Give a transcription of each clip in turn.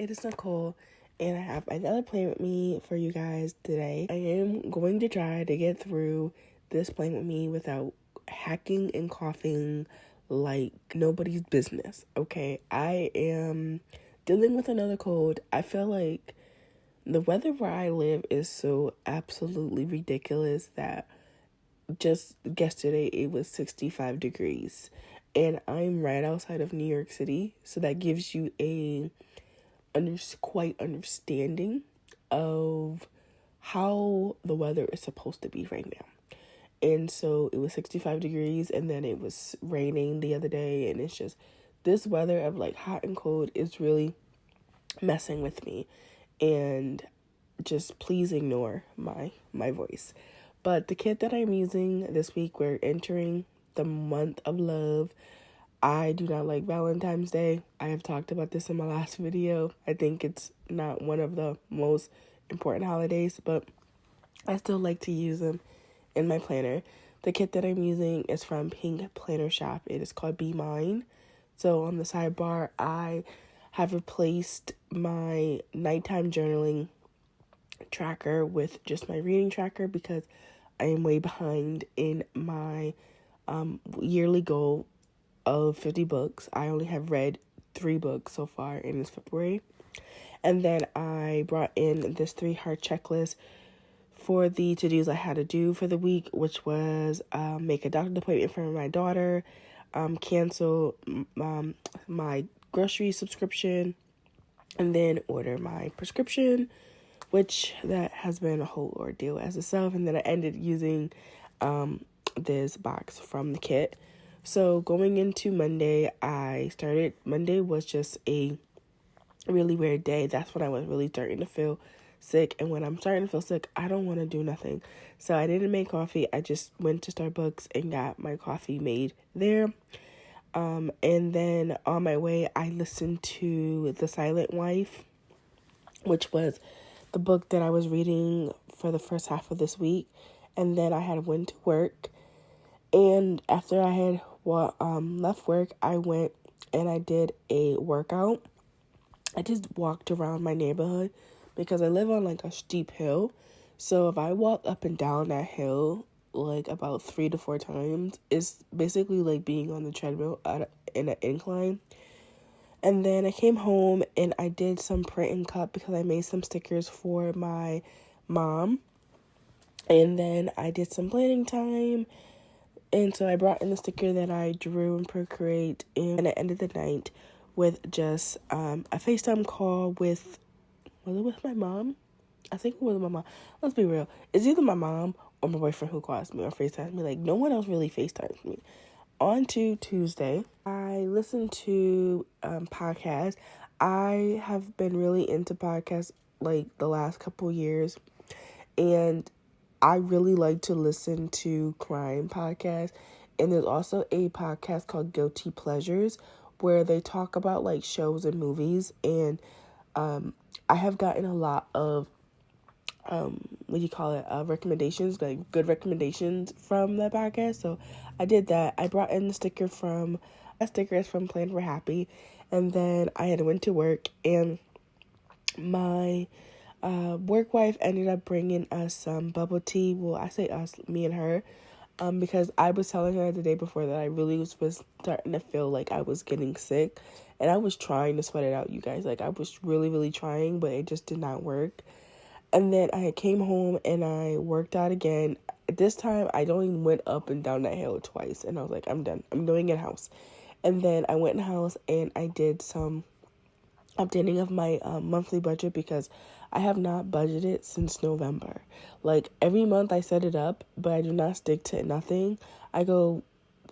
it is Nicole, and I have another plan with me for you guys today. I am going to try to get through this plan with me without hacking and coughing like nobody's business, okay? I am dealing with another cold. I feel like the weather where I live is so absolutely ridiculous that just yesterday it was 65 degrees. And I'm right outside of New York City, so that gives you a quite understanding of how the weather is supposed to be right now. And so it was 65 degrees, and then it was raining the other day, and it's just this weather of like hot and cold is really messing with me. And just please ignore my voice. But the kit that I'm using this week, we're entering the month of love. I do not like Valentine's Day. I have talked about this in my last video. I think it's not one of the most important holidays, but I still like to use them in my planner. The kit that I'm using is from pinkplannershop. It is called Be Mine. So on the sidebar, I have replaced my nighttime journaling tracker with just my reading tracker because I am way behind in my yearly goal of 50 books. I only have read 3 books so far, and it's February. And then I brought in this 3-heart checklist for the to-dos I had to do for the week, which was make a doctor's appointment for my daughter, cancel my grocery subscription, and then order my prescription, which that has been a whole ordeal as itself. And then I ended using this box from the kit. So going into Monday, Monday was just a really weird day. That's when I was really starting to feel sick. And when I'm starting to feel sick, I don't want to do nothing. So I didn't make coffee. I just went to Starbucks and got my coffee made there. And then on my way, I listened to The Silent Wife, which was the book that I was reading for the first half of this week. And then I had went to work. And after I had left work, I went and I did a workout. I just walked around my neighborhood because I live on like a steep hill. So if I walk up and down that hill like about 3 to 4 times, it's basically like being on the treadmill in an incline. And then I came home and I did some print and cut because I made some stickers for my mom. And then I did some planning time. And so I brought in the sticker that I drew in Procreate, and I ended the night with just a FaceTime call was it with my mom? I think it was my mom. Let's be real. It's either my mom or my boyfriend who calls me or FaceTimes me. Like, no one else really FaceTimes me. On to Tuesday, I listened to podcasts. I have been really into podcasts like the last couple years, and I really like to listen to crime podcasts. And there's also a podcast called Guilty Pleasures where they talk about like shows and movies. And I have gotten a lot of recommendations, like good recommendations from that podcast. So I did that. I brought in the sticker from Plan for Happy, and then I had went to work, and my work wife ended up bringing us some bubble tea. Well, I say us, me and her, because I was telling her the day before that I really was starting to feel like I was getting sick, and I was trying to sweat it out, you guys. Like, I was really, really trying, but it just did not work. And then I came home and I worked out again. This time, I only went up and down that hill twice, and I was like, I'm done. I'm doing it in-house. And then I went in-house and I did some updating of my monthly budget because I have not budgeted since November. Like, every month I set it up, but I do not stick to nothing. I go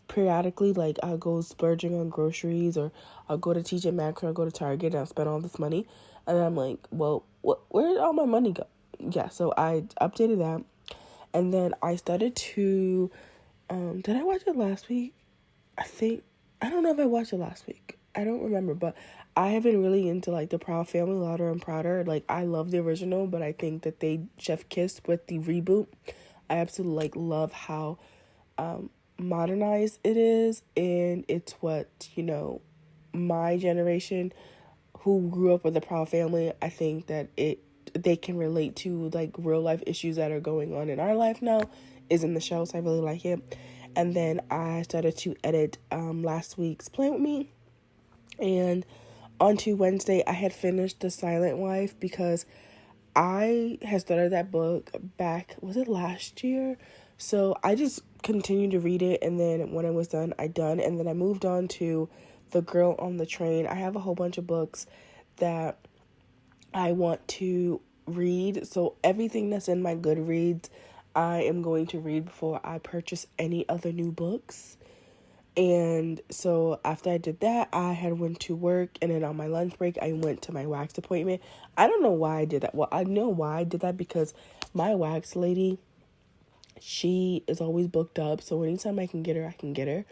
periodically, like, I'll go splurging on groceries, or I'll go to TJ Maxx, or I'll go to Target, and I'll spend all this money. And I'm like, well, where did all my money go? Yeah, so I updated that. And then I started to, did I watch it last week? I don't know if I watched it last week. I don't remember, but I have been really into like the Proud Family, Louder and Prouder. Like, I love the original, but I think that they chef kissed with the reboot. I absolutely like love how modernized it is, and it's what, my generation who grew up with a proud family, I think that they can relate to like real life issues that are going on in our life now is in the show, so I really like it. And then I started to edit last week's Plan With Me, and onto Wednesday I had finished The Silent Wife because I had started that book back, was it last year? So I just continued to read it, and then when I was done, and then I moved on to The Girl on the Train. I have a whole bunch of books that I want to read, so everything that's in my Goodreads, I am going to read before I purchase any other new books. And so after I did that, I had went to work, and then on my lunch break, I went to my wax appointment. I don't know why I did that. Well, I know why I did that because my wax lady, she is always booked up. So anytime I can get her, I can get her.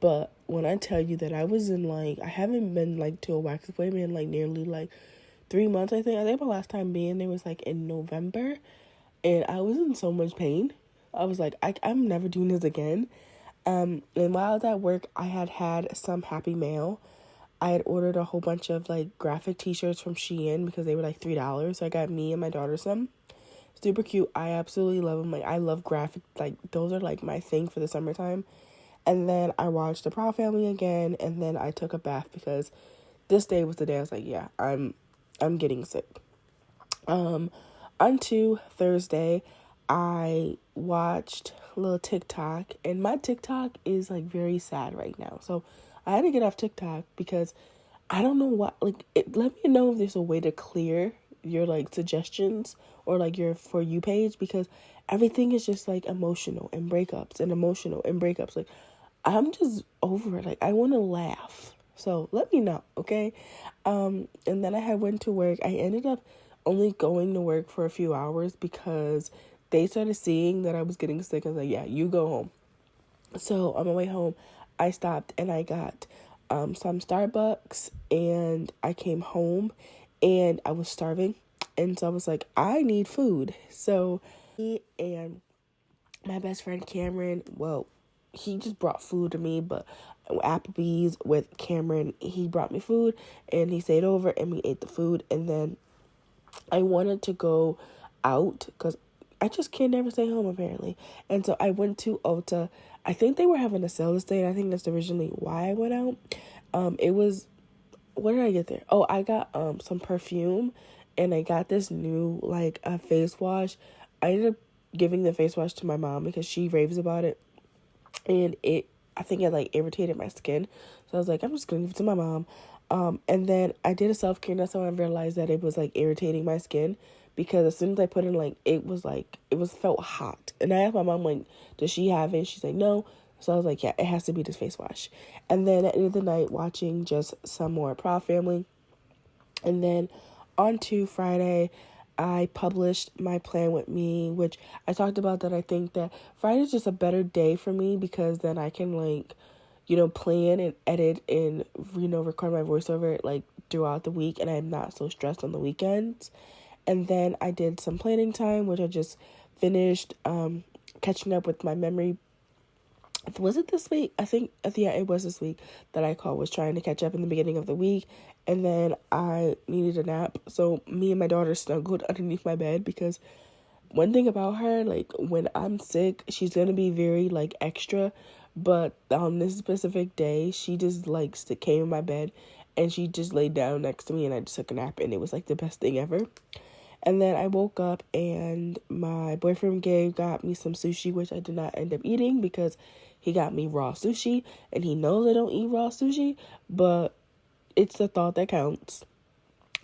But when I tell you that I was in like, I haven't been like to a wax appointment in like nearly like 3 months, I think. I think my last time being there was like in November, and I was in so much pain. I was like, I'm never doing this again. And while I was at work, I had some Happy Mail. I had ordered a whole bunch of like graphic t-shirts from Shein because they were like $3. So I got me and my daughter some. Super cute. I absolutely love them. Like, I love graphic. Like, those are like my thing for the summertime. And then I watched The Proud Family again, and then I took a bath because this day was the day I was like, yeah, I'm getting sick. Onto Thursday, I watched a little TikTok, and my TikTok is like very sad right now. So I had to get off TikTok because I don't know what, like, let me know if there's a way to clear your like suggestions or like your For You page, because everything is just like emotional and breakups and emotional and breakups. Like, I'm just over it. Like, I want to laugh. So let me know, okay? And then I had went to work. I ended up only going to work for a few hours because they started seeing that I was getting sick. I was like, yeah, you go home. So on my way home, I stopped and I got some Starbucks, and I came home and I was starving. And so I was like, I need food. So me and my best friend Cameron, well, he just brought food to me, but Applebee's with Cameron, he brought me food and he stayed over and we ate the food. And then I wanted to go out because I just can't never stay home apparently. And so I went to Ulta. I think they were having a sale this day, and I think that's originally why I went out. It was, what did I get there? Oh, I got some perfume, and I got this new like a face wash. I ended up giving the face wash to my mom because she raves about it, and I think it like irritated my skin. So I was like, I'm just gonna give it to my mom. And then I did a self-care, and that's how I realized that it was like irritating my skin, because as soon as I put in, like, it felt hot. And I asked my mom, like, does she have it? She's like, no. So I was like, yeah, it has to be this face wash. And then at the end of the night, watching just some more Proud Family. And then on to Friday, I published my Plan With Me, which I talked about that I think that Friday's just a better day for me because then I can, like, plan and edit and, record my voiceover, like, throughout the week, and I'm not so stressed on the weekends. And then I did some planning time, which I just finished catching up with my memory. Was it this week? I think, yeah, it was this week that I was trying to catch up in the beginning of the week. And then I needed a nap. So me and my daughter snuggled underneath my bed because one thing about her, like, when I'm sick, she's going to be very, like, extra. But on this specific day, she just, like, came in my bed and she just laid down next to me and I just took a nap. And it was, like, the best thing ever. And then I woke up and my boyfriend got me some sushi, which I did not end up eating because he got me raw sushi. And he knows I don't eat raw sushi, but it's the thought that counts.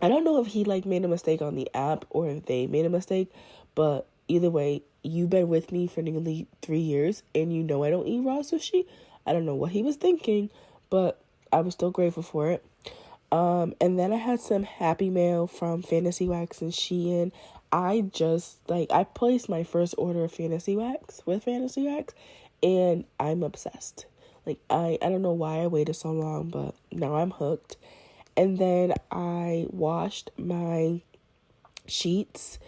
I don't know if he, like, made a mistake on the app or if they made a mistake, but either way, you've been with me for nearly 3 years and you know I don't eat raw sushi. I don't know what he was thinking, but I was still grateful for it. And then I had some Happy Mail from Fantasy Wax and Shein. I placed my first order of Fantasy Wax with Fantasy Wax, and I'm obsessed. Like, I don't know why I waited so long, but now I'm hooked. And then I washed my sheets,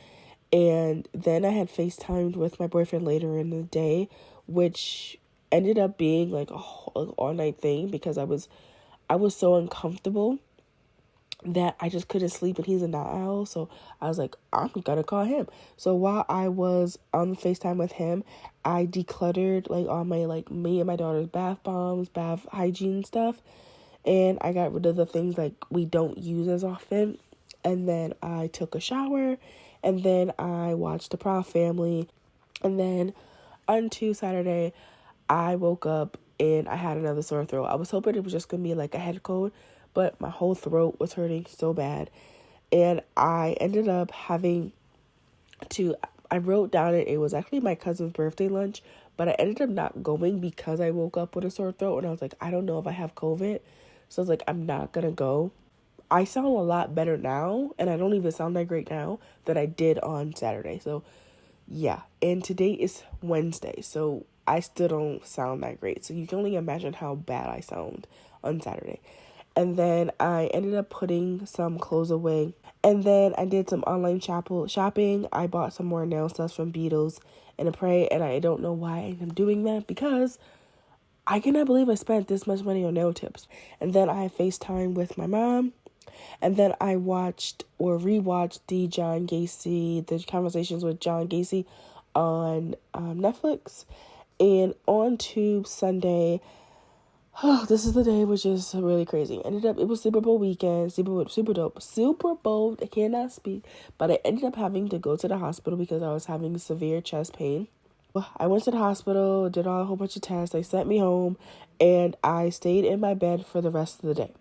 and then I had FaceTimed with my boyfriend later in the day, which ended up being like a whole all-night thing because I was so uncomfortable. that I just couldn't sleep, and he's a night owl, so I was like, I'm gonna call him. So while I was on FaceTime with him, I decluttered like all my like me and my daughter's bath bombs, bath hygiene stuff, and I got rid of the things like we don't use as often. And then I took a shower, and then I watched The Proud Family, and then on Saturday, I woke up and I had another sore throat. I was hoping it was just gonna be like a head cold, but my whole throat was hurting so bad. And I ended up having to, I wrote down it was actually my cousin's birthday lunch, but I ended up not going because I woke up with a sore throat and I was like, I don't know if I have COVID. So I was like, I'm not gonna go. I sound a lot better now, and I don't even sound that great now than I did on Saturday. So yeah, and today is Wednesday, so I still don't sound that great. So you can only imagine how bad I sound on Saturday. And then I ended up putting some clothes away. And then I did some online shopping. I bought some more nail stuff from Beatles and a Prey, and I don't know why I'm doing that because I cannot believe I spent this much money on nail tips. And then I FaceTime with my mom. And then I watched or rewatched the conversations with John Gacy on Netflix. And on to Sunday, oh, this is the day which is really crazy. It was Super Bowl weekend, super dope. Super Bowl, I cannot speak. But I ended up having to go to the hospital because I was having severe chest pain. I went to the hospital, did a whole bunch of tests. They sent me home, and I stayed in my bed for the rest of the day.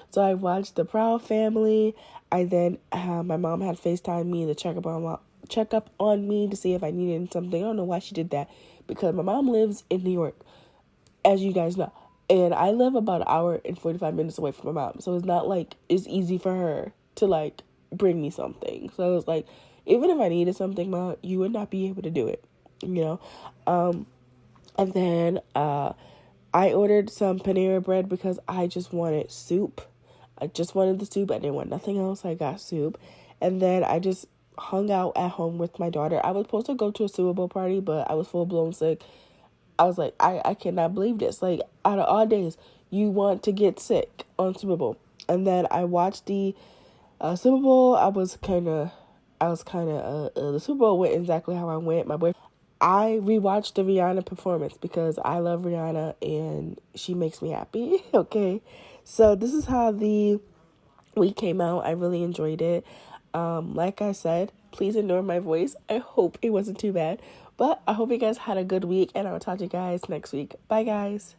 So I watched The Proud Family. I then, my mom had FaceTime me to check up on me to see if I needed something. I don't know why she did that, because my mom lives in New York, as you guys know, and I live about an hour and 45 minutes away from my mom. So it's not like it's easy for her to like bring me something. So it was like, even if I needed something, Mom, you would not be able to do it, you know. And then I ordered some Panera bread because I just wanted soup. I just wanted the soup. I didn't want nothing else. I got soup. And then I just hung out at home with my daughter. I was supposed to go to a Super Bowl party, but I was full-blown sick. I was like, I cannot believe this. Like, out of all days, you want to get sick on Super Bowl. And then I watched the Super Bowl. The Super Bowl went exactly how I went. I rewatched the Rihanna performance because I love Rihanna and she makes me happy. Okay. So this is how the week came out. I really enjoyed it. Like I said, please ignore my voice. I hope it wasn't too bad. But I hope you guys had a good week, and I'll talk to you guys next week. Bye, guys.